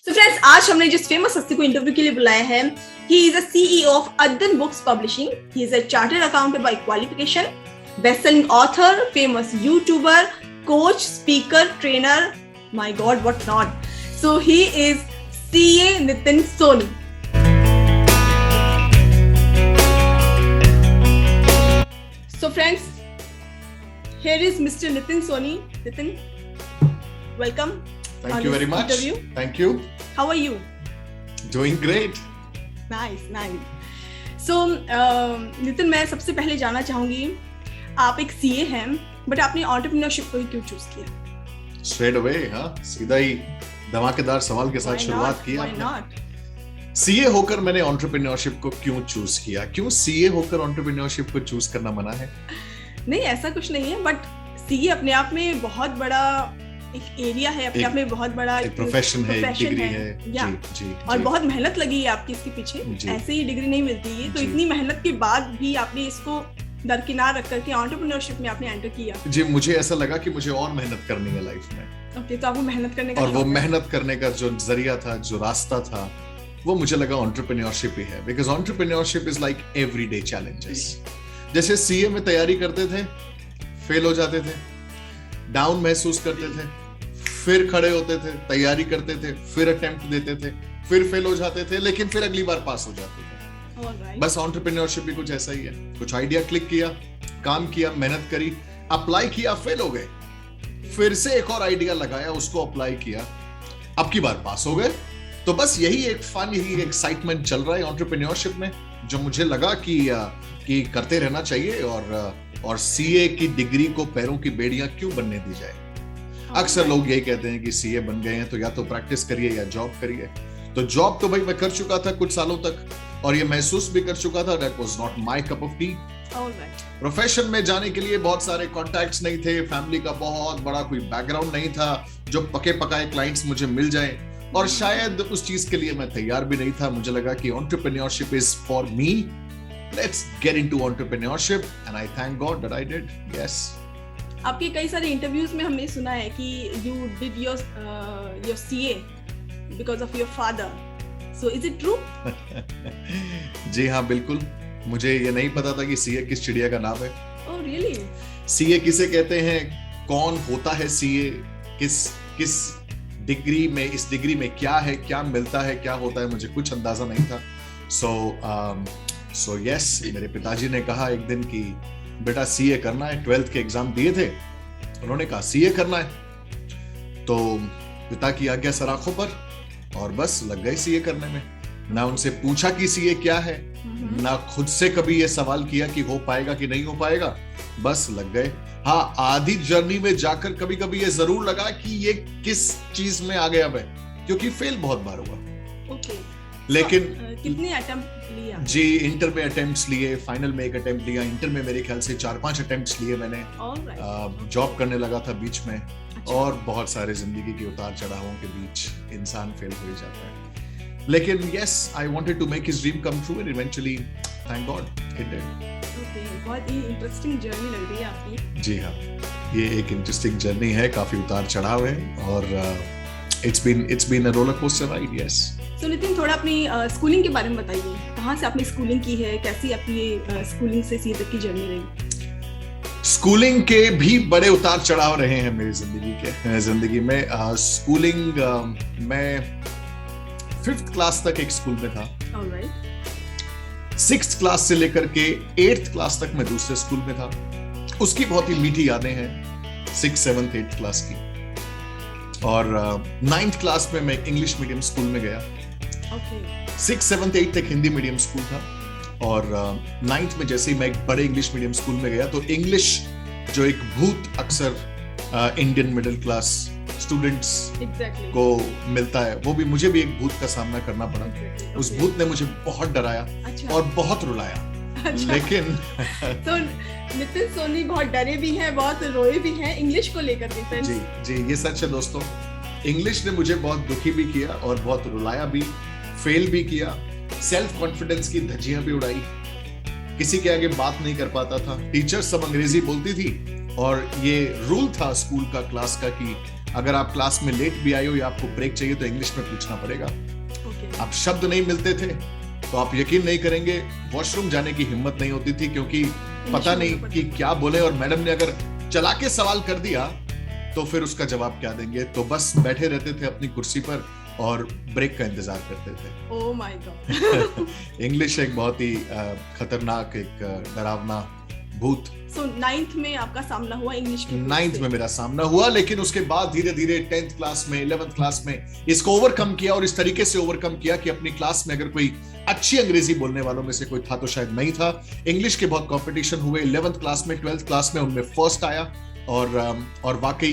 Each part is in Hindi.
So friends, आज हमने जिस फेमस हस्ती को इंटरव्यू के लिए बुलाया है, he is a CEO of Addan Books Publishing. He is a chartered accountant by qualification, best-selling author, famous YouTuber, coach, speaker, trainer. My God, what not? So he is CA Nitin Soni. So friends, here is Mr. Nitin Soni. Nitin, welcome. Thank you very much. Interview. Thank you. How are you? Doing great. Nice. So, Nitin, मैं सबसे पहले जानना चाहूंगी, आप एक सीए हैं, बट आपने एंटरप्रेन्योरशिप को ही क्यों चूज किया? Straight away, हाँ, सीधा ही धमाकेदार सवाल के साथ शुरुआत की आपने। सीए होकर मैंने एंटरप्रेन्योरशिप को क्यों चूज किया? क्यों सीए होकर एंटरप्रेन्योरशिप को चूज करना मना है? नहीं, ऐसा कुछ नहीं है, बट सीए अपने आप में बहुत बड़ा एक एरिया है, अपने आप में बहुत बड़ा एक प्रोफेशन है, एक डिग्री है। जी, और बहुत मेहनत लगी है आपकी इसके पीछे। ऐसे ही डिग्री नहीं मिलती है, तो इतनी मेहनत के बाद भी आपने इसको दरकिनार रख करके एंटरप्रेन्योरशिप में आपने एंटर किया। जी, मुझे ऐसा लगा कि मुझे और मेहनत करनी है लाइफ में। ओके, तो आपको मेहनत करने का, और वो मेहनत करने का जो जरिया था, जो रास्ता था, वो मुझे लगा एंटरप्रेन्योरशिप ही है। Because entrepreneurship is like everyday challenges. जैसे सीए में तैयारी करते थे, फेल हो जाते थे, डाउन महसूस करते थे, फिर खड़े होते थे, तैयारी करते थे, फिर अटेम्प्ट देते थे, फिर फेल हो जाते थे, लेकिन फिर अगली बार पास हो जाते थे। बस एंटरप्रेन्योरशिप भी कुछ ऐसा ही है। कुछ आइडिया क्लिक किया, काम किया, मेहनत करी, अप्लाई किया, फेल हो गए, फिर से एक और आइडिया लगाया, उसको अप्लाई किया, अब की बार पास हो गए। तो बस यही एक फन, यही एक्साइटमेंट चल रहा है एंटरप्रेन्योरशिप में, जो मुझे लगा कि करते रहना चाहिए। और सीए की डिग्री को पैरों की बेड़ियां क्यों बनने दी जाए? अक्सर लोग यही कहते हैं कि सीए बन गए हैं तो या तो प्रैक्टिस करिए या जॉब करिए। तो जॉब तो भाई मैं कर चुका था कुछ सालों तक, और ये महसूस भी कर चुका था that was not my cup of T. Profession में जाने के लिए बहुत सारे कॉन्टैक्ट्स नहीं थे, फैमिली का बहुत बड़ा कोई बैकग्राउंड नहीं था जो पके पकाए क्लाइंट्स मुझे मिल जाए, और शायद उस चीज के लिए मैं तैयार भी नहीं था। मुझे लगा कि entrepreneurship is for me, let's get into entrepreneurship, and I thank God that I did. Yes, आपके कई सारे इंटरव्यूज में हमने सुना है कि you did your CA because of your father, so is it true? जी हाँ, बिल्कुल। मुझे ये नहीं पता था कि सीए किस चिड़िया का नाम है। Oh really? सीए किसे कहते हैं, कौन होता है सीए, किस डिग्री में, इस डिग्री में क्या है, क्या मिलता है, क्या होता है, मुझे कुछ अंदाजा नहीं था। सो यस, मेरे पिताजी ने कहा एक दिन कि बेटा सीए करना है। 12th के एग्जाम दिए थे, उन्होंने कहा सीए करना है, तो पिता की आज्ञा सर आंखों पर, और बस लग गए सीए करने में। ना उनसे पूछा कि सीए क्या है, ना खुद से कभी ये सवाल किया कि हो पाएगा कि नहीं हो पाएगा, बस लग गए। हाँ, आधी जर्नी में जाकर कभी कभी ये जरूर लगा कि ये किस चीज में आ गया मैं, क्योंकि फेल बहुत बार हुआ। लेकिन कितने अटेम्प्ट लिया? जी, इंटर में अटेम्प्ट्स लिए, फाइनल में एक अटेम्प्ट लिया, इंटर में मेरे ख्याल से 4-5 अटेम्प्ट्स लिए मैंने। जॉब करने लगा था बीच में। अच्छा। और बहुत सारे जिंदगी के उतार चढ़ावों के बीच इंसान फेल हो ही जाता है, लेकिन yes, I wanted to make his dream come true, and eventually thank God it did. बहुत ही इंटरेस्टिंग जर्नी लग रही है आपकी। जी हाँ, ये एक इंटरेस्टिंग जर्नी है, काफी उतार चढ़ाव है, और it's been a roller coaster ride. Yes. तो नितिन, थोड़ा अपनी स्कूलिंग के बारे में बताइए, कहाँ से आपने स्कूलिंग की है, कैसी आपकी स्कूलिंग से सीए तक की जर्नी रही? स्कूलिंग के भी बड़े उतार चढ़ाव रहे हैं मेरी जिंदगी में। स्कूलिंग मैं 5th क्लास तक एक स्कूल में था। ऑलराइट। 6th क्लास से लेकर के 8th क्लास तक मैं दूसरे स्कूल में था। उसकी बहुत ही मीठी यादें हैं 6th, 7th, 8th क्लास की। और 9th क्लास में मैं इंग्लिश मीडियम स्कूल में गया। 6th, 7th, 8th तक हिंदी मीडियम स्कूल था, और 9th में जैसे ही मैं एक बड़े इंग्लिश मीडियम स्कूल में गया, तो इंग्लिश जो एक भूत अक्सर इंडियन मिडिल क्लास स्टूडेंट्स को मिलता है, वो भी मुझे भी एक भूत का सामना करना पड़ा। उस भूत ने मुझे बहुत डराया। और बहुत रुलाया। लेकिन तो नितिन सोनी बहुत डरे भी हैं, बहुत रोए भी हैं इंग्लिश को लेकर भी। जी, ये सच है दोस्तों। इंग्लिश ने मुझे बहुत दुखी भी किया और बहुत रुलाया भी, फेल भी किया, सेल्फ कॉन्फिडेंस की धज्जियां भी उड़ाई, किसी के आगे बात नहीं कर पाता था। टीचर सब अंग्रेजी बोलती थी, और ये रूल था स्कूल का, क्लास का, कि अगर आप क्लास में लेट भी आए हो या आपको ब्रेक चाहिए तो इंग्लिश में पूछना पड़ेगा। अब शब्द नहीं मिलते थे तो आप यकीन नहीं करेंगे वॉशरूम जाने की हिम्मत नहीं होती थी, क्योंकि पता नहीं कि क्या बोले, और मैडम ने अगर चला के सवाल कर दिया तो फिर उसका जवाब क्या देंगे। तो बस बैठे रहते थे अपनी कुर्सी पर और ब्रेक का इंतजार करते थे। Oh my God. इंग्लिश एक बहुत ही खतरनाक, एक डरावना भूत। So 9th में आपका सामना हुआ इंग्लिश की? 9th में मेरा सामना हुआ, लेकिन उसके बाद धीरे धीरे 10th क्लास में, 11th क्लास में इसको ओवरकम किया, और इस तरीके से ओवरकम किया कि अपनी क्लास में अगर कोई अच्छी अंग्रेजी बोलने वालों में से कोई था तो शायद नहीं था। इंग्लिश के बहुत कंपटीशन हुए 11th क्लास में, 12th क्लास में, उनमें फर्स्ट आया, और वाकई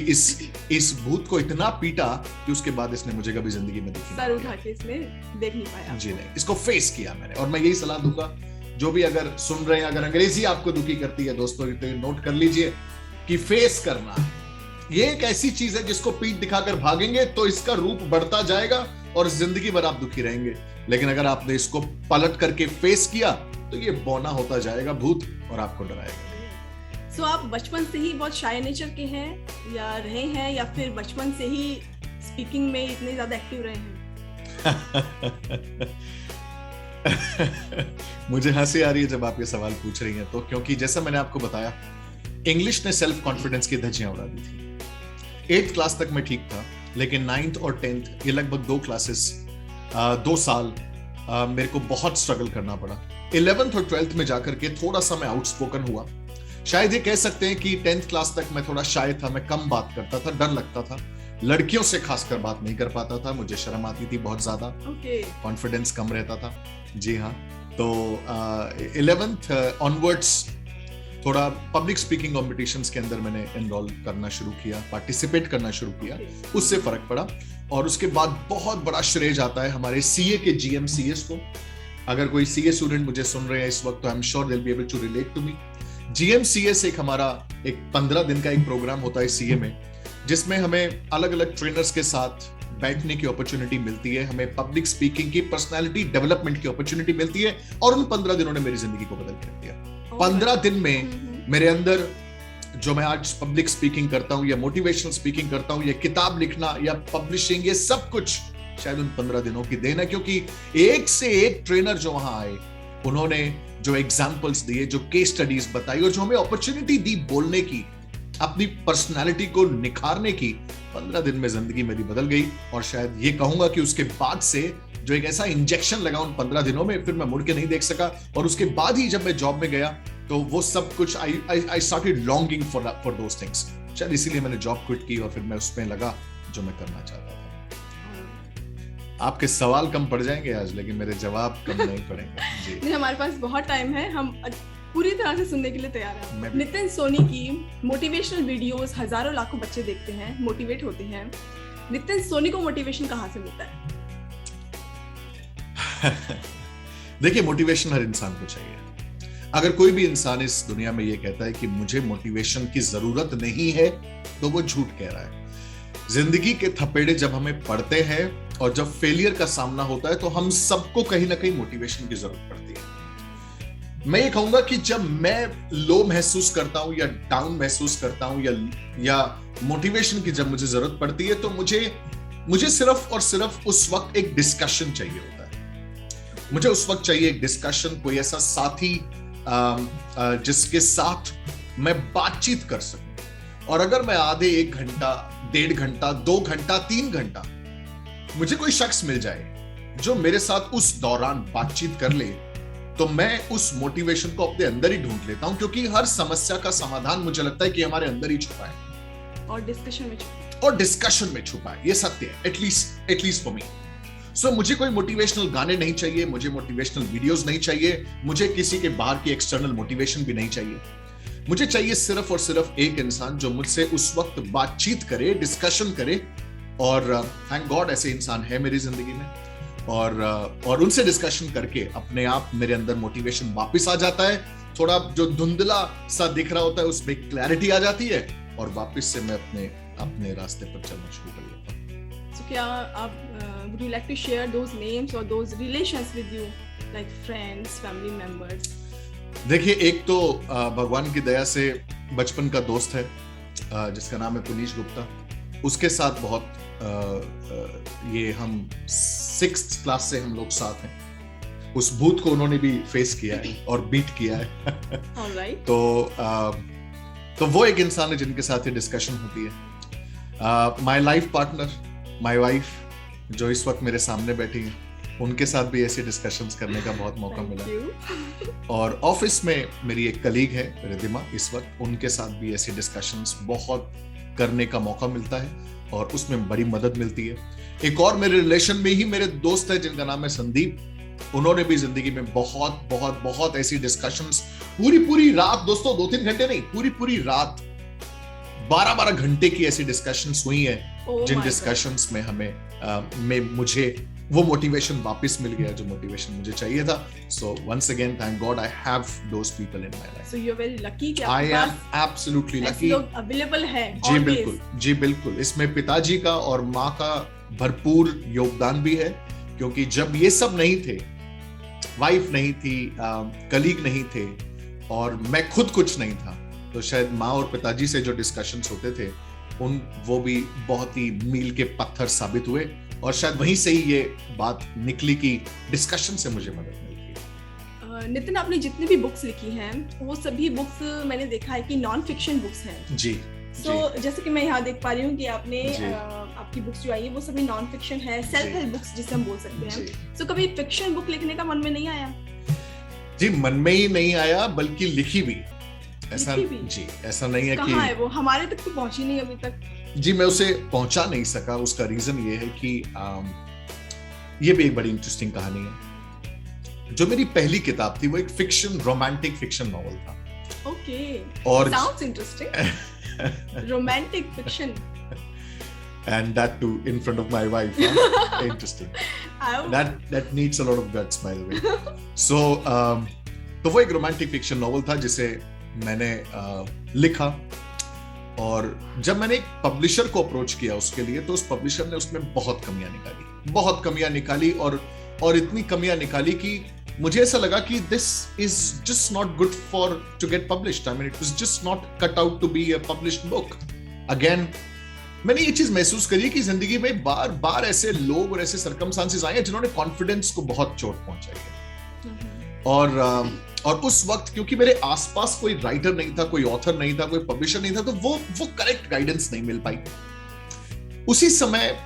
इस भूत को इतना पीटा कि उसके बाद इसने मुझे कभी जिंदगी में देखी सर उठा के इसने देख नहीं पाया। जी नहीं, इसको फेस किया मैंने। और मैं यही सलाह दूंगा जो भी अगर सुन रहे हैं, अगर अंग्रेजी आपको दुखी करती है दोस्तों, तो नोट कर लीजिए कि फेस करना ये एक ऐसी चीज है जिसको पीठ दिखाकर भागेंगे तो इसका रूप बढ़ता जाएगा और जिंदगी भर आप दुखी रहेंगे। लेकिन अगर आपने इसको पलट करके फेस किया तो ये बौना होता जाएगा भूत और आपको डराएगा। So, आप बचपन से ही बहुत शाय नेचर के हैं या रहे हैं, या फिर बचपन से ही स्पीकिंग में इतने ज्यादा एक्टिव रहे हैं? मुझे हंसी आ रही है जब आप ये सवाल पूछ रही हैं तो, क्योंकि जैसा मैंने आपको बताया इंग्लिश ने सेल्फ कॉन्फिडेंस की धज्जियां उड़ा दी थी। 8th क्लास तक मैं ठीक था, लेकिन 9th और 10th ये लगभग 2 क्लासेस 2 साल मेरे को बहुत स्ट्रगल करना पड़ा। 11th और 12th में जाकर के थोड़ा सा मैं आउटस्पोकन हुआ। शायद ये कह सकते हैं कि 10th क्लास तक मैं थोड़ा शाय था, मैं कम बात करता था, डर लगता था, लड़कियों से खासकर बात नहीं कर पाता था, मुझे शर्म आती थी बहुत ज्यादा, कॉन्फिडेंस कम रहता था। जी हाँ, तो 11th ऑनवर्ड्स थोड़ा पब्लिक स्पीकिंग कॉम्पिटिशंस के अंदर मैंने एनरोल करना शुरू किया, पार्टिसिपेट करना शुरू किया, उससे फर्क पड़ा। और उसके बाद बहुत बड़ा श्रेय जाता है हमारे सीए के GMCS को। अगर कोई सीए स्टूडेंट मुझे सुन रहे हैं इस वक्त तो I am sure they will be able to relate to me. GMCS एक हमारा एक 15 दिन का एक प्रोग्राम होता है सीए में, जिसमें हमें अलग अलग ट्रेनर्स के साथ बैठने की अपॉर्चुनिटी मिलती है, हमें पब्लिक स्पीकिंग की, पर्सनालिटी डेवलपमेंट की अपॉर्चुनिटी मिलती है। और उन 15 दिनों ने मेरी जिंदगी को बदल कर दिया। 15 दिन में मेरे अंदर जो मैं आज पब्लिक स्पीकिंग करता हूं या मोटिवेशनल स्पीकिंग करता हूं या किताब लिखना या पब्लिशिंग, ये सब कुछ शायद उन 15 दिनों की देन है। क्योंकि एक से एक ट्रेनर जो वहां आए, उन्होंने जो एग्जाम्पल्स दिए, जो केस स्टडीज बताई और जो हमें अपॉर्चुनिटी दी बोलने की, अपनी पर्सनालिटी को निखारने की, 15 दिन में जिंदगी मेरी बदल गई। और शायद ये कहूंगा कि उसके बाद से जो एक ऐसा इंजेक्शन लगा उन 15 दिनों में, फिर मैं मुड़ के नहीं देख सका। और उसके बाद ही जब मैं जॉब में गया तो वो सब कुछ I started longing for those things. शायद इसीलिए मैंने जॉब क्विट की और फिर मैं उसमें लगा जो मैं करना चाहता था। आपके सवाल कम पड़ जाएंगे आज, लेकिन मेरे जवाब कम नहीं पड़ेंगे। जी नहीं, हमारे पास बहुत टाइम है, हम पूरी तरह से सुनने के लिए तैयार हैं। नितिन सोनी की मोटिवेशनल वीडियोस हजारों लाखों बच्चे देखते हैं, मोटिवेट होते हैं। नितिन सोनी को मोटिवेशन कहाँ से मिलता है? देखिए, मोटिवेशन हर इंसान को चाहिए। अगर कोई भी इंसान इस दुनिया में ये कहता है कि मुझे मोटिवेशन की जरूरत नहीं है तो वो झूठ कह रहा है। जिंदगी के थपेड़े जब हमें पड़ते हैं और जब फेलियर का सामना होता है तो हम सबको कहीं ना कहीं मोटिवेशन की जरूरत पड़ती है। मैं ये कहूंगा कि जब मैं लो महसूस करता हूं या डाउन महसूस करता हूं या मोटिवेशन की जब मुझे जरूरत पड़ती है तो मुझे सिर्फ और सिर्फ उस वक्त एक डिस्कशन चाहिए होता है। मुझे उस वक्त चाहिए एक डिस्कशन, कोई ऐसा साथी जिसके साथ मैं बातचीत कर सकूं। और अगर मैं आधे 1 घंटा, 1.5 घंटा, 2 घंटा, 3 घंटा मुझे कोई शख्स मिल जाए जो मेरे साथ उस दौरान बातचीत कर ले, तो मैं उस मोटिवेशन को अपने अंदर ही ढूंढ लेता हूं। क्योंकि हर समस्या का समाधान मुझे लगता है कि हमारे अंदर ही छुपा है और डिस्कशन में छुपा है। ये सत्य है, एटलीस्ट फॉर मी। सो मुझे कोई मोटिवेशनल गाने नहीं चाहिए, मुझे मोटिवेशनल वीडियोस नहीं चाहिए, मुझे किसी के बाहर की एक्सटर्नल मोटिवेशन भी नहीं चाहिए। मुझे चाहिए सिर्फ और सिर्फ एक इंसान जो मुझसे उस वक्त बातचीत करे, डिस्कशन करे। और थैंक गॉड ऐसे इंसान है मेरी जिंदगी में। और उनसे डिस्कशन करके अपने आप मेरे अंदर मोटिवेशन वापस आ जाता है। थोड़ा जो धुंधला सा दिख रहा होता है उसमें क्लैरिटी आ जाती है और वापस से मैं अपने रास्ते पर चलना शुरू कर लेता हूँ। So, क्या आप would you like to share those names or those relations with you, like friends, family members? देखिए, एक तो भगवान की दया से बचपन का दोस्त है जिसका नाम है पुनीश गुप्ता। उसके साथ बहुत ये हम 6th क्लास से हम लोग साथ हैं। उस भूत को उन्होंने भी फेस किया है और बीट किया है। Alright. तो वो एक इंसान है जिनके साथ ये डिस्कशन होती है। My life partner, my wife, जो इस वक्त मेरे सामने बैठी है, उनके साथ भी ऐसे डिस्कशंस करने का बहुत मौका मिला। और ऑफिस में मेरी एक कलीग है रिद्धिमा, इस वक्त उनके साथ भी ऐसे डिस्कशंस बहुत करने का मौका मिलता है और उसमें बड़ी मदद मिलती है। एक और मेरे रिलेशन में ही मेरे दोस्त है जिनका नाम है संदीप। उन्होंने भी जिंदगी में बहुत बहुत बहुत ऐसी डिस्कशंस, पूरी रात दोस्तों, 2-3 घंटे नहीं, पूरी रात 12-12 घंटे की ऐसी डिस्कशंस हुई है, जिन डिस्कशंस में हमें मुझे वो मोटिवेशन वापस मिल गया जो मोटिवेशन मुझे चाहिए था। So once again thank God I have those people in my life. So you are very lucky कि आई एम एब्सोल्युटली लकी, लोग अवेलेबल है। जी बिल्कुल। इसमें पिताजी का और माँ का भरपूर योगदान भी है, क्योंकि जब ये सब नहीं थे, वाइफ नहीं थी, कलीग नहीं थे और मैं खुद कुछ नहीं था, तो शायद माँ और पिताजी से जो डिस्कशंस होते थे वो भी बहुत ही मील के पत्थर साबित हुए। और शायद वहीं से ही ये बात निकली कि डिस्कशन से मुझे मदद मिलती है। नितिन, आपने जितनी भी बुक्स लिखी हैं वो सभी बुक्स मैंने देखा है कि नॉन फिक्शन बुक्स हैं। जी। जैसे कि मैं यहाँ देख पा रही हूँ कि आपने आपकी बुक्स जो आई है वो सभी नॉन फिक्शन है, सेल्फ हेल्प बुक्स जिसे हम बोल सकते हैं। सो कभी फिक्शन बुक लिखने का मन में नहीं आया? जी, मन में ही नहीं आया, बल्कि लिखी भी। ऐसा नहीं है कि कहाँ है वो, हमारे तक तो पहुंची नहीं अभी तक। जी, मैं उसे पहुंचा नहीं सका। उसका रीजन ये है कि ये भी एक बड़ी इंटरेस्टिंग कहानी है। जो मेरी पहली किताब थी वो एक फिक्शन, रोमांटिक फिक्शन नॉवल था। ओके, और sounds interesting. Romantic fiction, and that too in front of my wife. Interesting. That needs a lot of guts, by the way. So तो वो एक रोमांटिक फिक्शन नॉवल था जिसे मैंने लिखा, और जब मैंने एक पब्लिशर को अप्रोच किया उसके लिए, तो उस पब्लिशर ने उसमें बहुत कमियां निकाली और इतनी कमियां निकाली कि मुझे ऐसा लगा कि this is just not good for to get published. I mean it was just not cut out to be a published book. Again मैंने ये चीज महसूस करी कि जिंदगी में बार बार ऐसे लोग और ऐसे सर्कमस्टांसेस आए हैं जिन्होंने कॉन्फिडेंस को बहुत चोट पहुंचाई है। और उस वक्त क्योंकि मेरे आसपास कोई राइटर नहीं था, कोई ऑथर नहीं था, कोई पब्लिशर नहीं था, तो वो करेक्ट गाइडेंस नहीं मिल पाई। उसी समय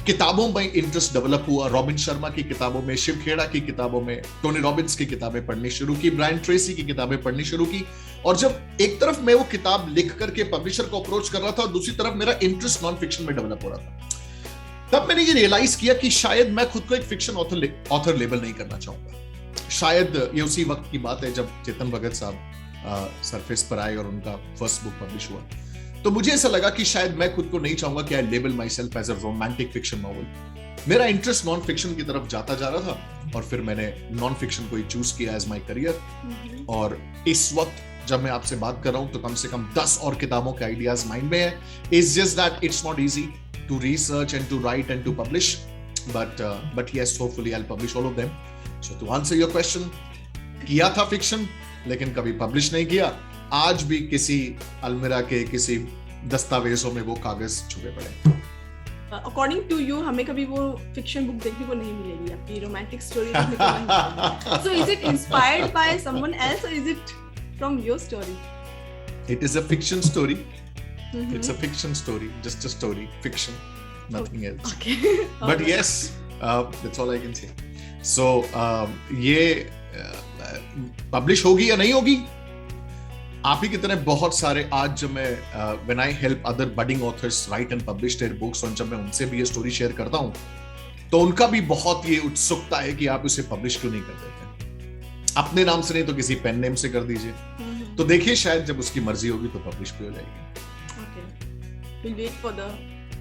किताबों में इंटरेस्ट डेवलप हुआ। रॉबिन शर्मा की किताबों में, शिव खेड़ा की किताबों में, टोनी रॉबिन्स की किताबें पढ़नी शुरू की, ब्रायन ट्रेसी की किताबें पढ़नी शुरू की। और जब एक तरफ मैं वो किताब लिख करके पब्लिशर को अप्रोच कर रहा था और दूसरी तरफ मेरा इंटरेस्ट नॉन फिक्शन में डेवलप हो रहा था, तब मैंने ये रियलाइज किया कि शायद मैं खुद को एक फिक्शन ऑथर लेबल नहीं करना चाहूंगा। शायद ये उसी वक्त की बात है जब चेतन भगत साहब सरफेस पर आए और उनका फर्स्ट बुक पब्लिश हुआ। तो मुझे ऐसा लगा कि शायद मैं खुद को नहीं चाहूंगा कि I label myself as a romantic fiction novel. मेरा इंटरेस्ट नॉन फिक्शन की तरफ जाता जा रहा था और फिर मैंने नॉन फिक्शन को ही चूज किया एज माई करियर। और इस वक्त जब मैं आपसे बात कर रहा हूं तो कम से कम 10 और किताबों के आइडियाज माइंड में है। It's just that it's not easy to research and to write and to publish, but yes, hopefully I'll publish all of them. So to answer your question, किया था फिक्शन लेकिन कभी पब्लिश नहीं किया। आज भी किसी अलमीरा के किसी दस्तावेजों में वो कागज छुपे पड़े। अकॉर्डिंग टू यू, हमें कभी वो फिक्शन बुक देखने को नहीं मिलेगी, आपकी रोमांटिक स्टोरी देखने को नहीं मिलेगी। So is it inspired by someone else or is it from your story? It is a fiction story. It's a fiction story, just a story, fiction, nothing else. Okay. But yes, that's all I can say. So ये पब्लिश होगी या नहीं होगी, आप ही की तरह बहुत सारे आज जब मैं when I help other budding authors write and publish their books, और जब मैं उनसे भी ये स्टोरी शेयर करता हूँ तो उनका भी बहुत ये उत्सुकता है कि आप उसे पब्लिश क्यों नहीं कर देते, अपने नाम से नहीं तो किसी पेन नेम से कर दीजिए। तो देखिए शायद जब उसकी मर्जी होगी तो पब्लिश भी हो जाएगी। Okay. We'll wait for the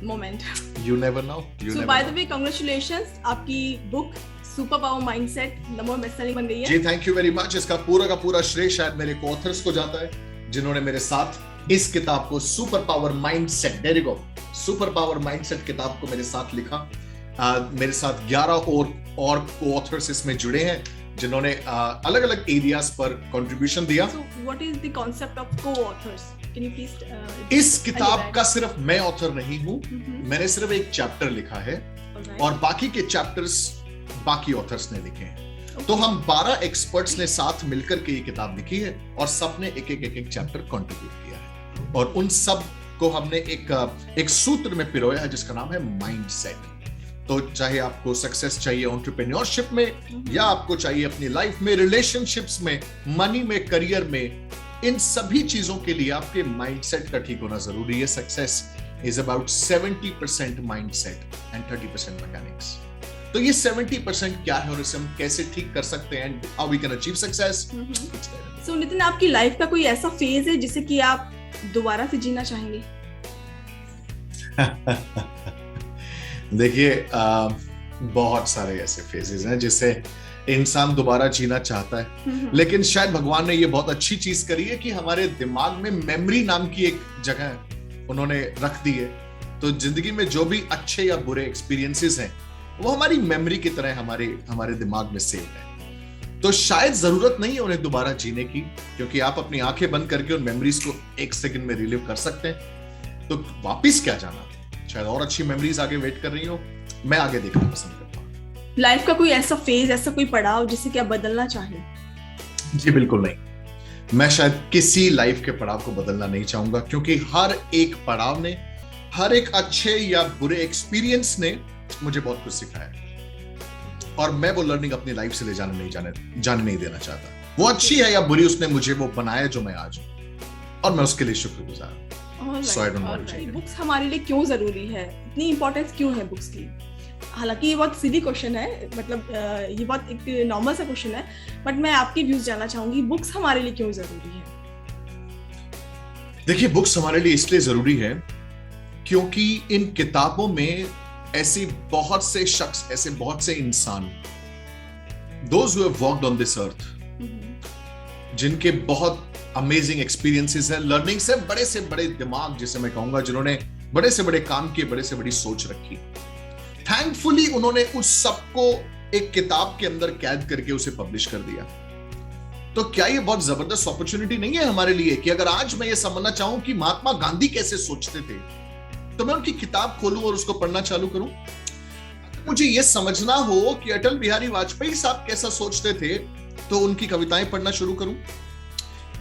moment. You never know. So by the way, congratulations, आपकी book super power mindset number 1 bestseller बन गई है। जी, थैंक यू वेरी मच। इसका पूरा का पूरा श्रेय शायद मेरे को-ऑथर्स को जाता है जिन्होंने मेरे साथ इस किताब को super power mindset, there you go, super power mindset किताब को मेरे साथ लिखा। मेरे साथ 11 और को-ऑथर्स इसमें जुड़े हैं जिन्होंने अलग-अलग एरियाज पर कंट्रीब्यूशन दिया। So what is the concept of co-authors? Can you please इस किताब का सिर्फ मैं ऑथर नहीं हूं, मैंने सिर्फ एक चैप्टर लिखा है और बाकी के चैप्टर्स बाकी ऑथर्स ने लिखे हैं। तो हम 12 एक्सपर्ट्स ने साथ मिलकर के ये किताब लिखी है और सबने एक चैप्टर कंट्रीब्यूट किया है और उन सब को हमने एक सूत्र में पिरोया है जिसका नाम है माइंडसेट। तो चाहे आपको सक्सेस चाहिए एंटरप्रेन्योरशिप में या आपको चाहिए अपनी लाइफ में, रिलेशनशिप्स में, मनी में, करियर में, इन सभी चीजों के लिए आपके माइंडसेट का ठीक होना जरूरी है। Success is about 70% mindset and 30% mechanics. तो ये 70% क्या है और इसे हम कैसे ठीक कर सकते हैं, how we can achieve success. So Nitin, आपकी लाइफ का कोई ऐसा फेज है जिसे कि आप दोबारा से जीना चाहेंगे? देखिए, बहुत सारे ऐसे फेजेस हैं जिसे इंसान दोबारा जीना चाहता है, लेकिन शायद भगवान ने ये बहुत अच्छी चीज करी है कि हमारे दिमाग में मेमोरी नाम की एक जगह उन्होंने रख दी है। तो जिंदगी में जो भी अच्छे या बुरे एक्सपीरियंसेस हैं वो हमारी मेमोरी की तरह हमारे दिमाग में सेव है। तो शायद जरूरत नहीं है उन्हें दोबारा जीने की, क्योंकि आप अपनी आंखें बंद करके उन मेमोरीज को 1 सेकंड में रिलीव कर सकते हैं। तो वापिस क्या जाना, शायद और अच्छी मेमोरीज आगे वेट कर रही हो। मैं आगे देखना पसंद करता हूँ। लाइफ का कोई ऐसा फेज, ऐसा कोई पड़ाव जिसे कि आप बदलना चाहें? जी बिल्कुल नहीं, मैं शायद किसी लाइफ के पड़ाव को बदलना नहीं चाहूंगा, क्योंकि हर एक पड़ाव ने, हर एक अच्छे या बुरे एक्सपीरियंस ने मुझे बहुत कुछ सिखाया और मैं वो लर्निंग अपनी लाइफ से ले जाने नहीं देना चाहता। वो अच्छी है या बुरी, उसने मुझे वो बनाया जो मैं आज हूं और मैं उसके लिए शुक्रगुजार हूं। बुक्स हमारे लिए क्यों जरूरी है, इतनी इंपॉर्टेंस क्यों है बुक्स की? हालांकि ये बहुत सीधी क्वेश्चन है, मतलब ये बहुत एक नॉर्मल सा क्वेश्चन है, बट मैं आपके व्यूज जानना चाहूंगी, बुक्स हमारे लिए क्यों जरूरी है? देखिए, बुक्स हमारे लिए इसलिए जरूरी है क्योंकि इन किताबों में ऐसे बहुत से शख्स, ऐसे बहुत से इंसान, those who have walked on this earth, जिनके बहुत अमेजिंग एक्सपीरियंसेस है, लर्निंग्स है, बड़े से बड़े दिमाग जिसे मैं कहूंगा, जिन्होंने बड़े से बड़े काम किए, बड़े से बड़ी सोच रखी। थैंकफुली उन्होंने उस सबको एक किताब के अंदर कैद करके उसे पब्लिश कर दिया। तो क्या ये बहुत जबरदस्त अपॉर्चुनिटी नहीं है हमारे लिए कि अगर आज मैं ये समझना चाहूं कि महात्मा गांधी कैसे सोचते थे, तो मैं उनकी किताब खोलूं और उसको पढ़ना चालू करूं? मुझे ये समझना हो कि अटल बिहारी वाजपेयी साहब कैसा सोचते थे, तो उनकी कविताएं पढ़ना शुरू करूं?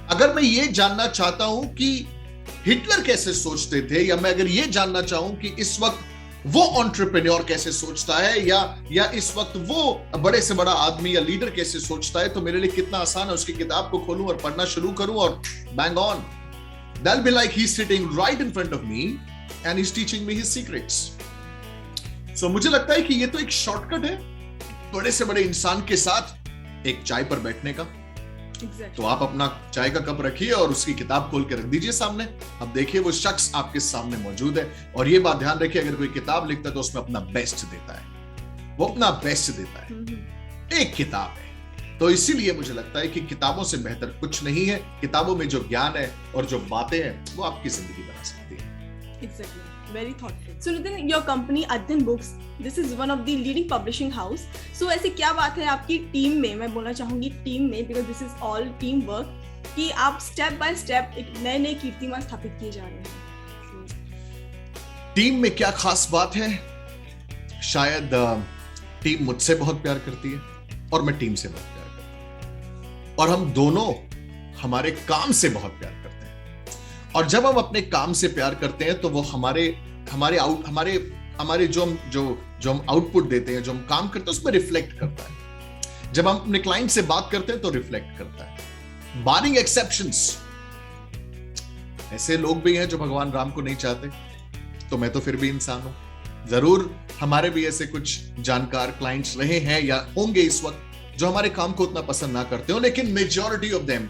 अगर मैं ये जानना चाहता हूं कि हिटलर कैसे सोचते थे, या मैं अगर ये जानना चाहूं कि इस वक्त वो एंटरप्रेन्योर कैसे सोचता है, या इस वक्त वो बड़े से बड़ा आदमी या लीडर कैसे सोचता है, तो मेरे लिए कितना आसान है उसकी किताब को खोलूं और पढ़ना शुरू करूं और bang on, that'll be like he's sitting right in front of me and he's teaching me his secrets. So मुझे लगता है कि ये तो एक शॉर्टकट है बड़े से बड़े इंसान के साथ एक चाय पर बैठने का। तो आप अपना चाय का कप रखिए और उसकी किताब खोल के रख दीजिए सामने। अब देखिए वो शख्स आपके सामने मौजूद है, और ये बात ध्यान रखिए, अगर कोई किताब लिखता है तो उसमें अपना बेस्ट देता है, वो अपना बेस्ट देता है। एक किताब है, तो इसीलिए मुझे लगता है कि किताबों से बेहतर कुछ नहीं है। किताबों में जो ज्ञान है और जो बातें हैं वो आपकी जिंदगी बना सकती है। Exactly. Very thoughtful. So Nitin, your company Adyan Books, this is one of the leading publishing house. So ऐसी क्या बात है आपकी टीम में, मैं बोलना चाहूंगी टीम में, because this is all team work, कि आप स्टेप बाय स्टेप एक नए कीर्तिमान स्थापित किए जा रहे हैं? टीम में क्या खास बात है? शायद टीम मुझसे बहुत प्यार करती है और मैं टीम से बहुत प्यार करता हूं, और हम दोनों हमारे काम से बहुत प्यार करते हैं। और जब हम अपने काम से प्यार करते हैं तो वो हमारे जो हम आउटपुट देते हैं, जो हम काम करते हैं, उसमें रिफ्लेक्ट करता है। जब हम अपने क्लाइंट से बात करते हैं तो रिफ्लेक्ट करता है। बारिंग एक्सेप्शंस, ऐसे लोग भी हैं जो भगवान राम को नहीं चाहते, तो मैं तो फिर भी इंसान हूं। जरूर हमारे भी ऐसे कुछ जानकार क्लाइंट्स रहे हैं या होंगे इस वक्त जो हमारे काम को उतना पसंद ना करते हो, लेकिन majority of them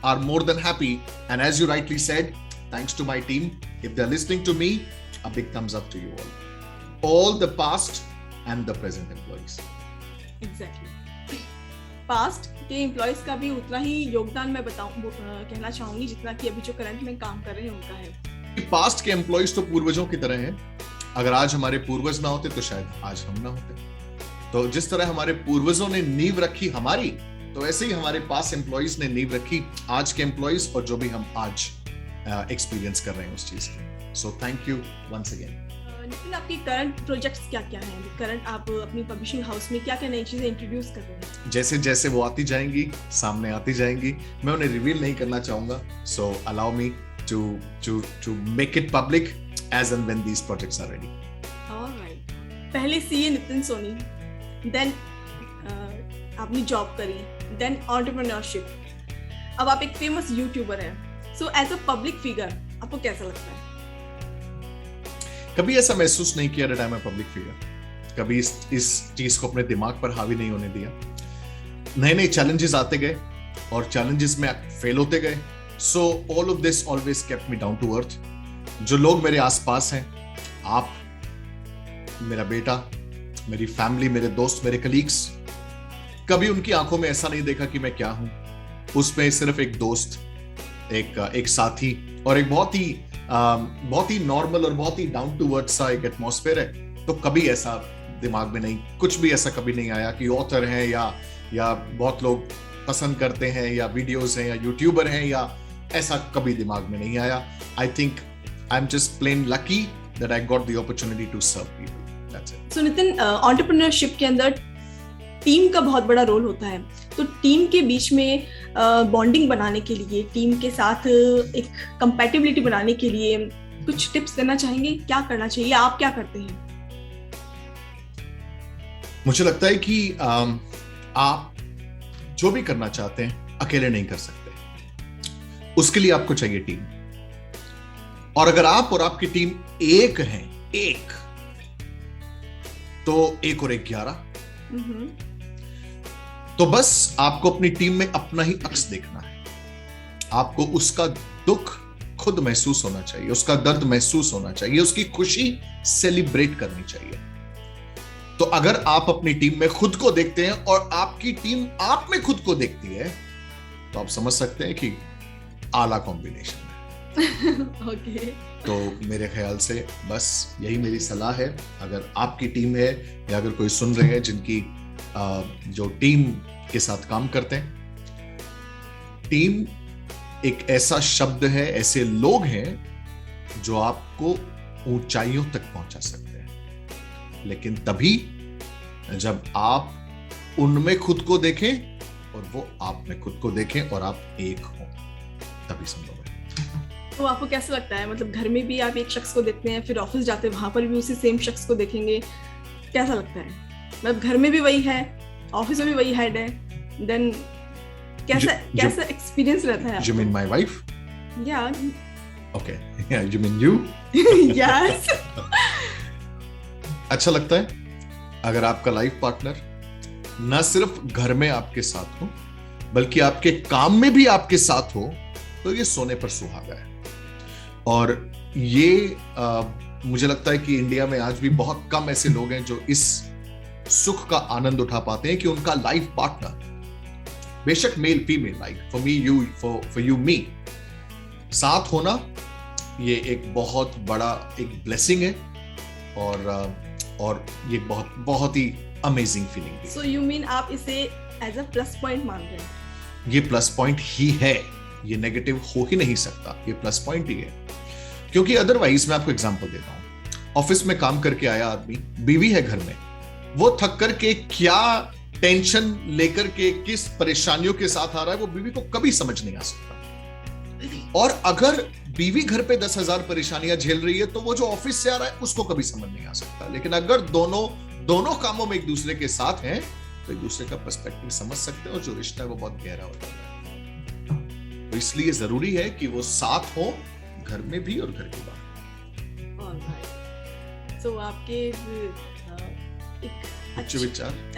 are more than happy, and as you rightly said, thanks to my team, if they're listening to me, a big thumbs up to you all the past and the present employees. Exactly. Past के एम्प्लॉइज का भी उतना ही योगदान मैं कहना चाहूंगी जितना कि अभी जो करंट में काम कर रहे हैं उनका है। पास्ट के एम्प्लॉइज तो पूर्वजों की तरह हैं। अगर आज हमारे पूर्वज ना होते तो शायद आज हम ना होते। तो जिस तरह हमारे पूर्वजों ने नींव रखी हमारी, तो ऐसे ही हमारे पास एम्प्लॉइज ने नींव रखी आज के एम्प्लॉइज और जो भी हम आज एक्सपीरियंस कर रहे हैं उस चीज की। So thank you once again. Nitin, आपकी करंट प्रोजेक्ट्स क्या क्या हैं? करंट आप अपनी पब्लिशिंग हाउस में क्या क्या नई चीजें इंट्रोड्यूस कर रहे हैं? जैसे जैसे वो आती जाएंगी, सामने आती जाएंगी, मैं उन्हें रिवील नहीं करना चाहूंगा। So allow me to make it public as and when these projects are ready. Alright. पहले सीए नितिन सोनी, देन आपने जॉब करी, देन एंटरप्रेन्योरशिप, अब आप एक फेमस यूट्यूबर हैं। So as a public figure आपको कैसा लगता है? कभी ऐसा महसूस नहीं किया that I am a public figure. कभी इस चीज को अपने दिमाग पर हावी नहीं होने दिया। नए नए चैलेंजेस आते गए और चैलेंजेस में फेल होते गए। So all of this always kept me down to earth. जो लोग मेरे आसपास हैं, आप, मेरा बेटा, मेरी फैमिली, मेरे दोस्त, मेरे कलीग्स, कभी उनकी आंखों में ऐसा नहीं देखा कि मैं क्या हूं। उसमें सिर्फ एक दोस्त, एक साथी और एक बहुत ही नॉर्मल और बहुत ही डाउन टू अर्थ सा एक एटमॉस्फेयर है। तो कभी ऐसा दिमाग में नहीं, कुछ भी ऐसा कभी नहीं आया कि ऑथर हैं या बहुत लोग पसंद करते हैं या वीडियोस हैं या यूट्यूबर हैं, या ऐसा कभी दिमाग में नहीं आया। I think I am just plain lucky that I got the opportunity to serve people. That's it. So Nitin, entrepreneurship के अंदर टीम का बहुत बड़ा रोल होता है। तो टीम के बीच में बॉन्डिंग बनाने के लिए, टीम के साथ एक कंपैटिबिलिटी बनाने के लिए कुछ टिप्स देना चाहेंगे? क्या करना चाहिए? आप क्या करते हैं? मुझे लगता है कि आप जो भी करना चाहते हैं अकेले नहीं कर सकते। उसके लिए आपको चाहिए टीम। और अगर आप और आपकी टीम एक हैं, तो 1 और 1 11। तो बस आपको अपनी टीम में अपना ही अक्स देखना है। आपको उसका दुख खुद महसूस होना चाहिए, उसका दर्द महसूस होना चाहिए, उसकी खुशी सेलिब्रेट करनी चाहिए। तो अगर आप अपनी टीम में खुद को देखते हैं और आपकी टीम आप में खुद को देखती है, तो आप समझ सकते हैं कि आला कॉम्बिनेशन है। ओके। तो मेरे ख्याल से बस यही मेरी सलाह है। अगर आपकी टीम है या अगर कोई सुन रहे हैं जिनकी जो टीम के साथ काम करते हैं, टीम एक ऐसा शब्द है, ऐसे लोग हैं जो आपको ऊंचाइयों तक पहुंचा सकते हैं, लेकिन तभी जब आप उनमें खुद को देखें और वो आप में खुद को देखें और आप एक हो, तभी संभव है। तो आपको कैसा लगता है? मतलब घर में भी आप एक शख्स को देखते हैं, फिर ऑफिस जाते हैं वहां पर भी उसी सेम शख्स को देखेंगे, कैसा लगता है? मतलब घर में भी वही है, ऑफिस में भी वही हेड है, देन कैसा एक्सपीरियंस रहता है? You mean my wife? Yeah. Okay. Yeah, you mean you? Yes. अच्छा लगता है अगर आपका लाइफ पार्टनर न सिर्फ घर में आपके साथ हो, बल्कि आपके काम में भी आपके साथ हो, तो ये सोने पर सुहागा है। और ये मुझे लगता है कि इंडिया में आज भी बहुत कम ऐसे लोग हैं जो इस सुख का आनंद उठा पाते हैं कि उनका लाइफ पार्टनर, बेशक male female, like for me you, for you me, साथ होना ये एक बहुत बड़ा एक ब्लेसिंग है और ये बहुत ही अमेजिंग फीलिंग है। सो यू मीन आप इसे एज अ प्लस पॉइंट मान रहे हैं? ये प्लस पॉइंट ही है, ये नेगेटिव हो ही नहीं सकता, ये प्लस पॉइंट ही है। क्योंकि अदरवाइज मैं आपको एग्जांपल देता हूं, ऑफिस में काम करके आया आदमी, बीवी है घर में, वो थक करके क्या टेंशन लेकर के किस परेशानियों के साथ आ रहा है, वो बीवी को कभी समझ नहीं आ सकता। और अगर बीवी घर पे 10,000 परेशानियां झेल रही है, तो वो जो ऑफिस से आ रहा है उसको कभी समझ नहीं आ सकता। लेकिन अगर दोनों कामों में एक दूसरे के साथ हैं, तो एक दूसरे का पर्सपेक्टिव समझ सकते हैं और जो रिश्ता है वो बहुत गहरा हो जाता है। तो इसलिए जरूरी है कि वो साथ हो, घर में भी और घर के बाहर। तो आपके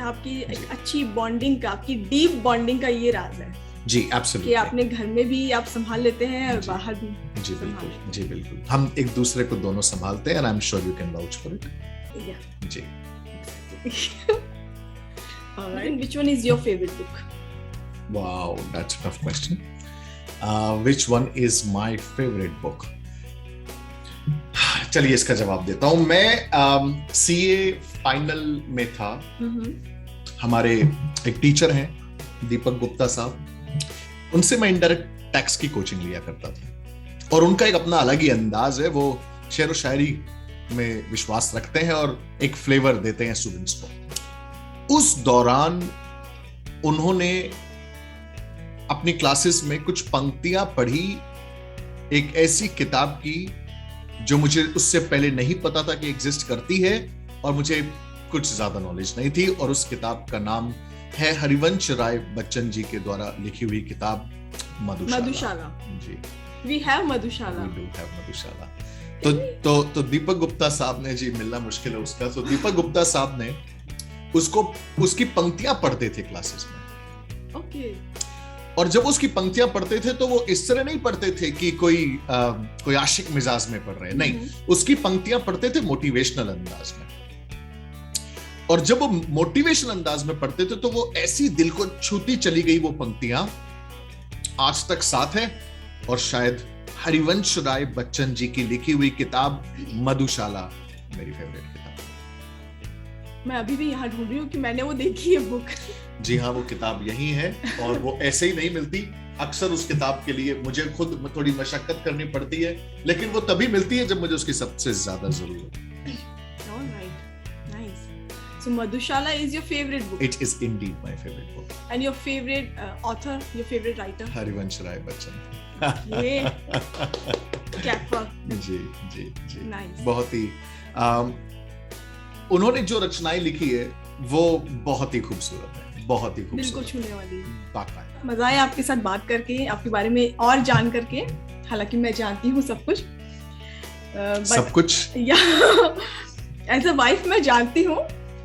आपकी एक अच्छी बॉन्डिंग का, आपकी डीप बॉन्डिंग का ये राज है जी, एब्सोल्युटली, कि आपने घर में भी आप संभाल लेते हैं और बाहर भी। जी बिल्कुल, जी बिल्कुल, हम एक दूसरे को दोनों संभालते हैं, and I am sure you can vouch for it. जी। Alright, which one is your favorite book? Wow, that's a tough question. Which one is my favorite book? चलिए इसका जवाब देता हूं। मैं सीए फाइनल में था। हमारे एक टीचर हैं दीपक गुप्ता साहब, उनसे मैं इनडायरेक्ट टैक्स की कोचिंग लिया करता था। और उनका एक अपना अलग ही अंदाज है, वो शेर व शायरी में विश्वास रखते हैं और एक फ्लेवर देते हैं स्टूडेंट्स को। उस दौरान उन्होंने अपनी क्लासेस में कुछ पंक्तियां पढ़ी एक ऐसी किताब की जो मुझे उससे पहले नहीं पता था कि एग्जिस्ट करती है, और मुझे कुछ ज्यादा नॉलेज नहीं थी। और उस किताब का नाम है हरिवंश राय बच्चन जी के द्वारा लिखी हुई किताब मधुशाला। जी, We have Madhushala. We do have मधुशाला। तो दीपक गुप्ता साहब ने, जी मिलना मुश्किल है उसका, तो दीपक गुप्ता साहब ने उसकी पंक्तियां पढ़ते थे क्लासेस में। ओके। और जब उसकी पंक्तियां पढ़ते थे तो वो इस तरह नहीं पढ़ते थे कि कोई आशिक मिजाज में पढ़ रहे हैं, नहीं, उसकी पंक्तियां पढ़ते थे मोटिवेशनल अंदाज में। और जब वो मोटिवेशनल अंदाज में पढ़ते थे तो वो ऐसी दिल को छूती चली गई वो पंक्तियां, आज तक साथ है। और शायद हरिवंश राय बच्चन जी की लिखी हुई किताब मधुशाला मेरी फेवरेट किताब। मैं अभी भी यहाँ ढूंढ रही हूँ कि मैंने वो देखी है बुक। जी हाँ, वो किताब यही है, और वो ऐसे ही नहीं मिलती। अक्सर उस किताब के लिए मुझे खुद थोड़ी मशक्कत करनी पड़ती है, लेकिन वो तभी मिलती है जब मुझे उसकी सबसे ज्यादा जरूरत है। So Madhushala is your favorite book. It is indeed my favorite book. And your favorite author, your favorite writer? Harivansh Rai Bachchan. ये क्या बात। जी जी जी। Nice. बहुत ही उन्होंने जो रचनाएं लिखी है वो बहुत ही खूबसूरत है, बहुत ही खूबसूरत, दिल को छूने वाली। बाकायदा मजा आया आपके साथ बात करके, आपके बारे में और जान करके। हालांकि मैं जानती हूँ सब कुछ, सब कुछ या एज अ वाइफ मैं जानती हूँ,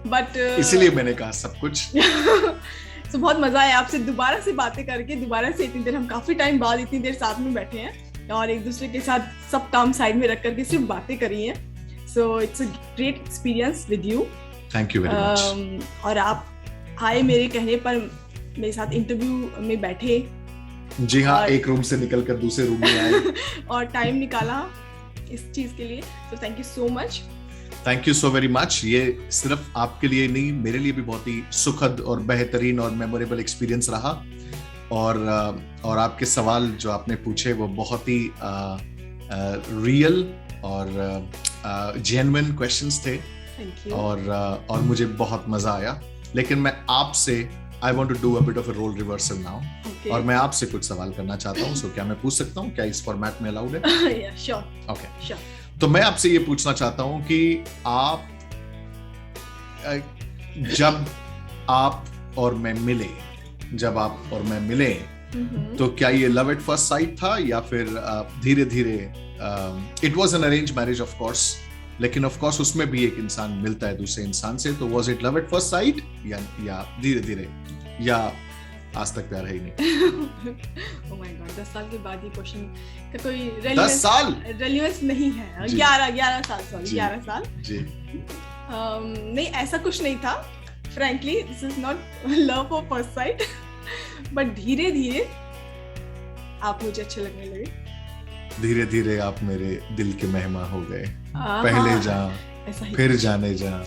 बट इसीलिए मैंने कहा सब कुछ। तो बहुत मजा आया आपसे दोबारा से बातें करके। दोबारा से इतनी देर, हम काफी टाइम बाद इतनी देर साथ में बैठे हैं और एक दूसरे के साथ सब काम साइड में रख करके सिर्फ बातें करी हैं। So it's a great experience with you. Thank you very much. और आप आए मेरे कहने पर, मेरे साथ इंटरव्यू में बैठे। जी हाँ, एक रूम से निकलकर दूसरे रूम में आए और टाइम निकाला इस चीज के लिए। तो thank you so much. Thank you so very much. ये सिर्फ आपके लिए नहीं, मेरे लिए भी बहुत ही सुखद और बेहतरीन और मेमोरेबल एक्सपीरियंस रहा। और आपके सवाल जो आपने पूछे वो बहुत ही रियल और जेन्युइन क्वेश्चंस थे। और मुझे बहुत मजा आया। लेकिन मैं आपसे I want to do a bit of a role reversal now, और मैं आपसे कुछ सवाल करना चाहता हूँ। सो क्या मैं पूछ सकता हूँ? क्या इस फॉर्मेट में अलाउड है? श्योर। Okay, sure. तो मैं आपसे ये पूछना चाहता हूं कि आप, जब आप और मैं मिले, तो क्या ये लव एट फर्स्ट साइट था, या फिर धीरे धीरे? It was an arrange marriage of course, लेकिन ऑफ कोर्स उसमें भी एक इंसान मिलता है दूसरे इंसान से। तो was it love at first sight, या धीरे धीरे, या आज तक प्यार है ही नहीं? Oh my God, 10 साल के बाद ये क्वेश्चन का कोई 10 साल रेलेवेंस नहीं है। 11 साल, सॉरी 11 साल जी। नहीं, ऐसा कुछ नहीं था। Frankly this is not love of first sight, but धीरे धीरे आप मुझे अच्छे लगने लगे। धीरे धीरे आप मेरे दिल के मेहमान हो गए। पहले जहाँ, फिर जाने जा,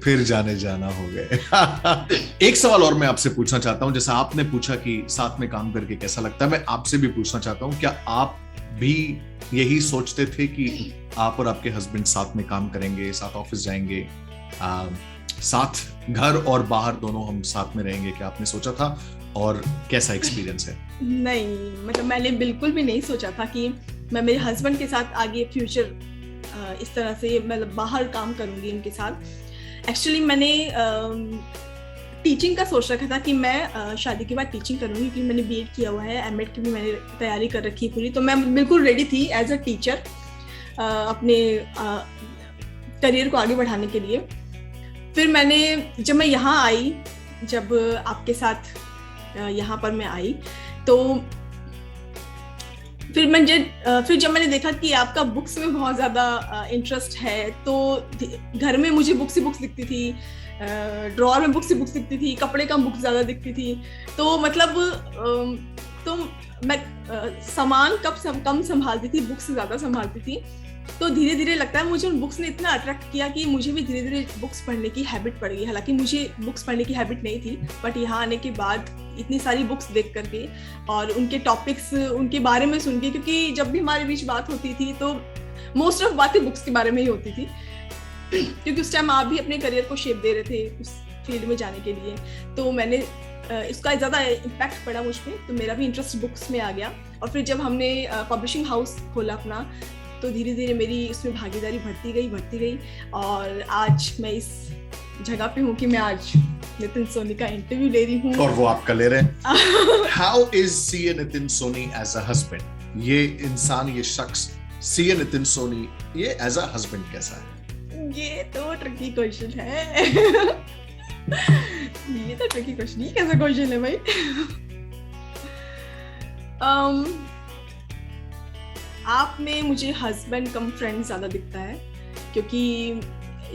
फिर जाने जाना हो गए। एक सवाल और मैं आपसे पूछना चाहता हूं। जैसा आपने पूछा कि साथ में काम करके कैसा लगता है, मैं आपसे भी पूछना चाहता हूं, क्या आप भी यही सोचते थे कि आप और आपके हस्बैंड साथ में काम करेंगे, साथ ऑफिस जाएंगे, साथ घर और बाहर दोनों हम साथ में रहेंगे? क्या आपने सोचा था, और कैसा एक्सपीरियंस है? नहीं, मतलब मैंने बिल्कुल भी नहीं सोचा था कि मैं मेरे हस्बैंड के साथ आगे फ्यूचर इस तरह से, मतलब बाहर काम करूंगी इनके साथ। एक्चुअली मैंने टीचिंग का सोच रखा था कि मैं शादी के बाद टीचिंग करूंगी, क्योंकि मैंने बीएड किया हुआ है, एमएड की भी मैंने तैयारी कर रखी है पूरी। तो मैं बिल्कुल रेडी थी एज अ टीचर अपने करियर को आगे बढ़ाने के लिए। फिर जब मैं यहाँ आई, जब आपके साथ यहाँ पर मैं आई, तो फिर जब मैंने देखा कि आपका बुक्स में बहुत ज़्यादा इंटरेस्ट है, तो घर में मुझे बुक्स ही बुक्स दिखती थी, ड्रॉअर में बुक्स ही बुक्स दिखती थी, कपड़े कम बुक्स ज़्यादा दिखती थी। तो मतलब तो मैं सामान कम संभालती थी, बुक्स ज़्यादा संभालती थी। तो धीरे धीरे लगता है मुझे उन बुक्स ने इतना अट्रैक्ट किया कि मुझे भी धीरे धीरे बुक्स पढ़ने की हैबिट पड़ गई। हालांकि मुझे बुक्स पढ़ने की हैबिट नहीं थी, बट यहाँ आने के बाद इतनी सारी बुक्स देख करके और उनके टॉपिक्स उनके बारे में सुन के, क्योंकि जब भी हमारे बीच बात होती थी तो मोस्ट ऑफ बातें बुक्स के बारे में ही होती थी, क्योंकि उस टाइम आप भी अपने करियर को शेप दे रहे थे उस फील्ड में जाने के लिए। तो मैंने इसका ज़्यादा इम्पैक्ट पड़ा मुझ पर, तो मेरा भी इंटरेस्ट बुक्स में आ गया। और फिर जब हमने पब्लिशिंग हाउस खोला अपना, तो धीरे धीरे मेरी इसमें भागीदारी बढ़ती गई और आज मैं इस जगह पे हूँ कि मैं आज नितिन सोनी का इंटरव्यू ले रही हूँ। और वो आपका ले रहे हैं। How is CA Nitin Soni as a husband? ये इंसान, ये शख्स CA नितिन सोनी ये as a husband कैसा है? ये तो ट्रिकी क्वेश्चन है। ये तो ट्रिकी क्वेश्चन, ये कैसा क्वेश्चन है भाई? आप में मुझे हस्बैंड कम फ्रेंड ज्यादा दिखता है, क्योंकि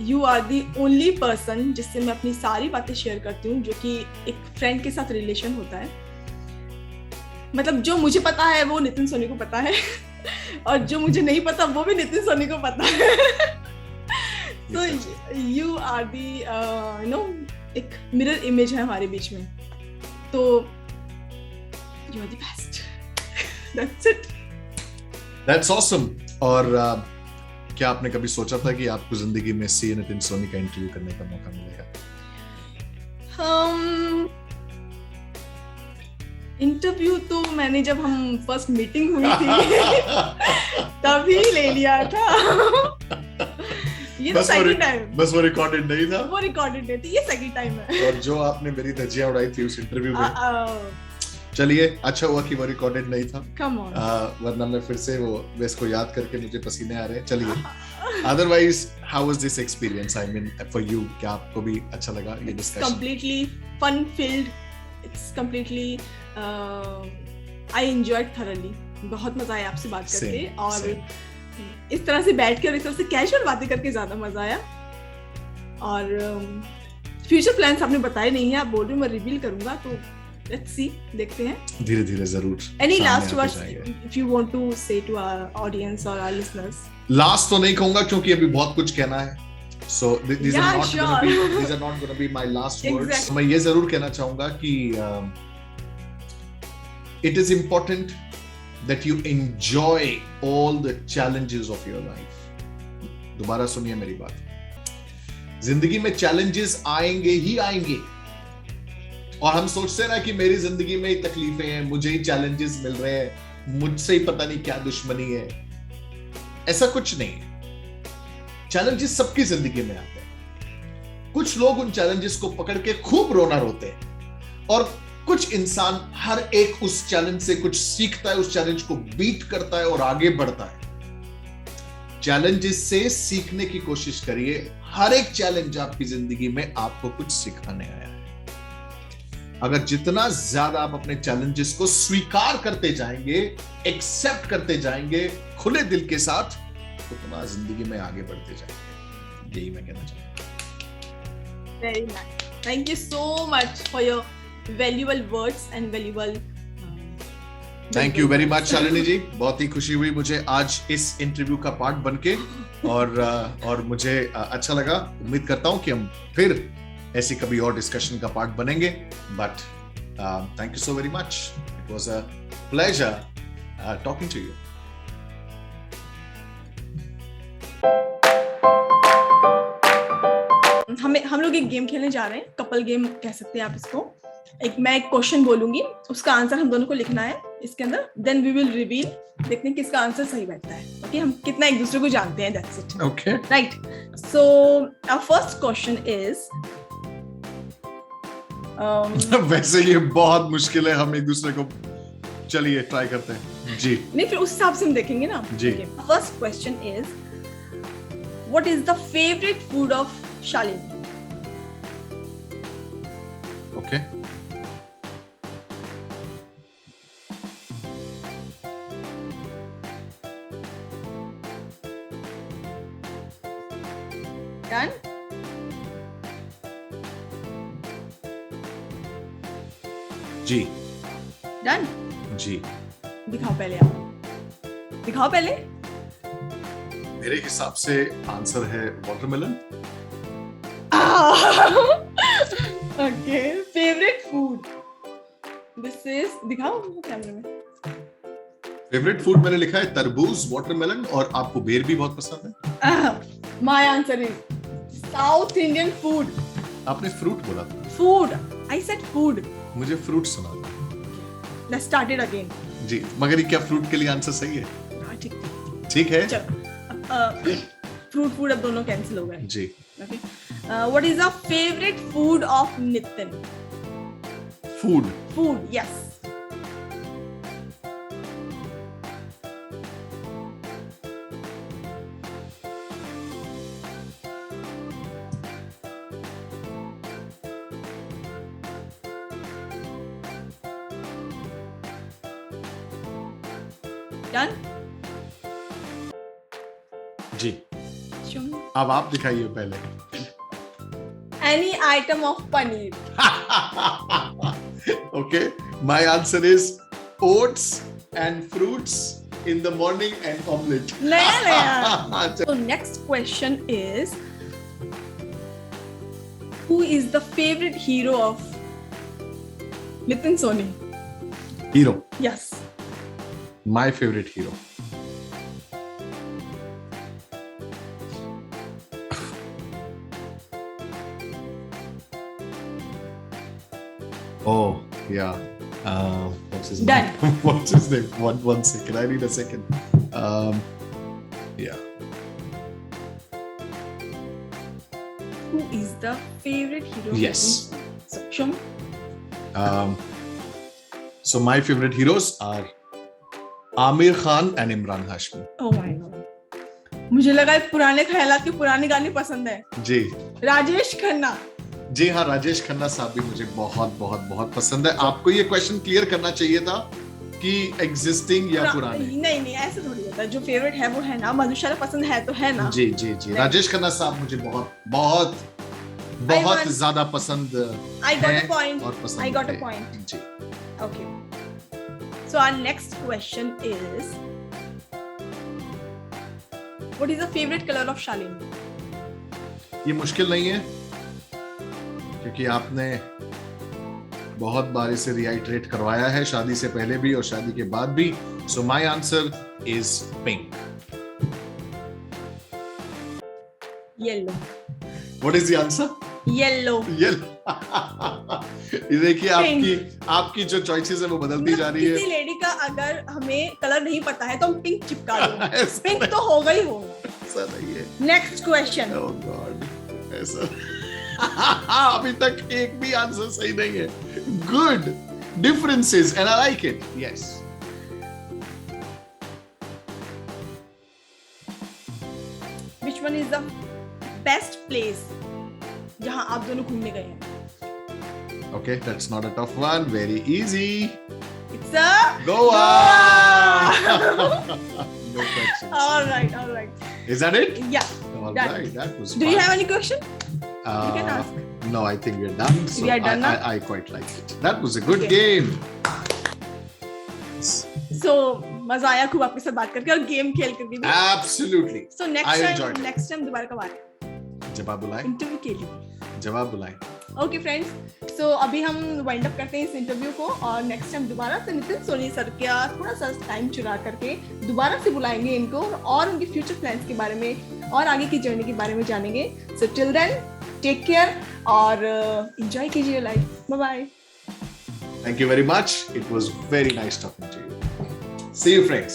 you are the only person जिससे मैं अपनी सारी बातें शेयर करती हूँ, जो कि एक फ्रेंड के साथ रिलेशन होता है। मतलब जो मुझे पता है वो नितिन सोनी को पता है और जो मुझे नहीं पता वो भी नितिन सोनी को पता है। So you are the एक मिरर इमेज है हमारे बीच में, तो you are the best. That's it. That's awesome. और क्या आपने कभी सोचा था कि आपको जिंदगी में CA नितिन सोनी का इंटरव्यू करने का मौका मिलेगा? इंटरव्यू तो मैंने जब हम फर्स्ट मीटिंग हुई थी तभी ले लिया था। ये तो सेकंड टाइम, बस वो रिकॉर्डेड नहीं था। वो रिकॉर्डेड नहीं थी, ये सेकंड टाइम है। और जो आपने मेरी धज्जियां उड़ाई थी उस इंटरव्यू में, चलिए अच्छा हुआ कि वो रिकॉर्डेड नहीं था। Come on. वरना मैं फिर से वो वेस को याद करके मुझे पसीने आ रहे हैं। चलिए, otherwise how was this experience? I mean for you, क्या आपको भी अच्छा लगा ये discussion? Completely fun field, it's completely I enjoyed thoroughly. बहुत मजा आया आपसे बात करके, और इस तरह से बैठ के और इस तरह से कैजुअल बातें करके ज्यादा मजा आया। और फ्यूचर प्लान्स आपने बताए नहीं है, आप बोल रहे हो मैं रिवील करूंगा, तो लेट्स सी, देखते हैं धीरे धीरे जरूर। Any last words if you want to say to our audience और आवर लिसनर्स? लास्ट तो नहीं कहूंगा क्योंकि अभी बहुत कुछ कहना है, so these are not going to be my last words. Exactly. मैं ये जरूर कहना चाहूंगा कि it is important that you enjoy all the challenges of your life. दोबारा सुनिए मेरी बात, जिंदगी में चैलेंजेस आएंगे ही आएंगे, और हम सोचते हैं ना कि मेरी जिंदगी में ही तकलीफें हैं, मुझे ही चैलेंजेस मिल रहे हैं, मुझसे ही पता नहीं क्या दुश्मनी है। ऐसा कुछ नहीं है, चैलेंजेस सबकी जिंदगी में आते हैं। कुछ लोग उन चैलेंजेस को पकड़ के खूब रोना रोते हैं, और कुछ इंसान हर एक उस चैलेंज से कुछ सीखता है, उस चैलेंज को बीट करता है और आगे बढ़ता है। चैलेंजेस से सीखने की कोशिश करिए, हर एक चैलेंज आपकी जिंदगी में आपको कुछ सिखाने आया है। अगर जितना ज्यादा आप अपने चैलेंजेस को स्वीकार करते जाएंगे, एक्सेप्ट करते जाएंगे खुले दिल के साथ, उतना जिंदगी में आगे बढ़ते जाएंगे। यही मैं कहना चाहता हूँ। Very nice. Thank you so much for your valuable words and valuable. Thank you very much Shalini जी, बहुत ही खुशी हुई मुझे आज इस इंटरव्यू का पार्ट बनके, और मुझे अच्छा लगा। उम्मीद करता हूँ कि हम फिर ऐसी कभी और डिस्कशन का पार्ट बनेंगे। But thank you so very much, it was a pleasure talking to you. हम लोग एक गेम खेलने जा रहे हैं, कपल गेम कह सकते हैं आप इसको। मैं एक क्वेश्चन बोलूंगी, उसका आंसर हम दोनों को लिखना है इसके अंदर, देन वी विल रिवील, देखते हैं किसका आंसर सही बैठता है। ओके, हम कितना एक दूसरे को जानते हैं, that's it. Okay, right. So our first question is, वैसे ये बहुत मुश्किल है, हम एक दूसरे को, चलिए ट्राई करते हैं जी। नहीं, फिर उस हिसाब से हम देखेंगे ना जी। First question is, what is the favourite food of Shalini? Okay, done? जी डन? जी। दिखाओ पहले, आप दिखाओ पहले। मेरे हिसाब से आंसर है watermelon. Okay, favourite food, this is, दिखाओ कैमरे में। फेवरेट फूड मैंने लिखा है तरबूज, वाटरमेलन, और आपको बेर भी बहुत पसंद है। My answer is South Indian food. आपने फ्रूट बोला था। Food, I said food. मुझे फ्रूट सुना था। Let's start it again. जी, मगर ये क्या फ्रूट के लिए आंसर सही है? हाँ, ठीक ठीक है। चलो, फ्रूट फूड अब दोनों कैंसिल हो गए। जी। Okay, what is the favourite food of Nitin? Food. Food, yes. Done? जी। अब आप दिखाइए पहले। Any item of paneer. Okay, my answer is oats and fruits in the morning and omelette. नया। So next question is, who is the favorite hero of Nitin Soni? Hero. Yes. My favorite hero. Oh, yeah. What's his Done. name? What's his name? One second. I need a second. Yeah. Who is the favorite hero? Yes. So, show me. So my favorite heroes are Amir Khan and Imran Hashmi. Oh my God. मुझे लगा पुराने ख्यालात के पुराने गाने पसंद है। जी। राजेश खन्ना। जी हाँ, राजेश खन्ना साहब भी मुझे बहुत बहुत बहुत पसंद है। आपको ये क्वेश्चन क्लियर करना चाहिए था कि एग्जिस्टिंग या पुराने। नहीं, ऐसे थोड़ी होता है। जो फेवरेट है वो है ना, मधुशाला पसंद है तो है ना। जी जी जी, राजेश खन्ना साहब मुझे बहुत बहुत बहुत ज्यादा पसंद है और पसंद I got a point. Ji. Okay. So our next question is, what is the favorite color of Shalini? ये मुश्किल नहीं है क्योंकि आपने बहुत बार इसे रिआइटरेट करवाया है, शादी से पहले भी और शादी के बाद भी। So my answer is pink. Yellow. What is the answer? Yellow. Yellow. ये देखिए, आपकी जो चॉइसेस है वो बदलती जा रही है। किसी लेडी का अगर हमें कलर नहीं पता है तो हम पिंक चिपका देंगे। पिंक तो होगा ही होगा। ऐसा नहीं है। Next question. ओह गॉड, ऐसा अभी तक एक भी आंसर सही नहीं है। Good differences and I like it. Yes. Which one is the best place जहां आप दोनों घूमने गए हैं? Okay, that's not a tough one. Very easy. It's a Goa. No questions. All right. Is that it? Yeah. All Done. right, that was Do fun. you have any question? You can ask. No, I think we're done. So We are done now? I quite liked it. That was a good Okay. game. So मजा आया खूब आपके साथ बात करके और गेम खेल करके भी। Absolutely. So I enjoyed it. next time दोबारा कब आ रहे हैं? जवाब बुलाएं। इंटरव्यू के लिए। जवाब बुलाएं। ओके फ्रेंड्स, सो अभी हम वाइंड अप करते हैं इस इंटरव्यू को और नेक्स्ट टाइम दोबारा से नितिन सोनी सर का थोड़ा सा टाइम चुरा करके दोबारा से बुलाएंगे इनको और उनके फ्यूचर प्लान्स के बारे में और आगे की जर्नी के बारे में जानेंगे। So till then take care और एंजॉय कीजिए life. Bye bye. Thank you very much. It was very nice talking to you. See you, friends.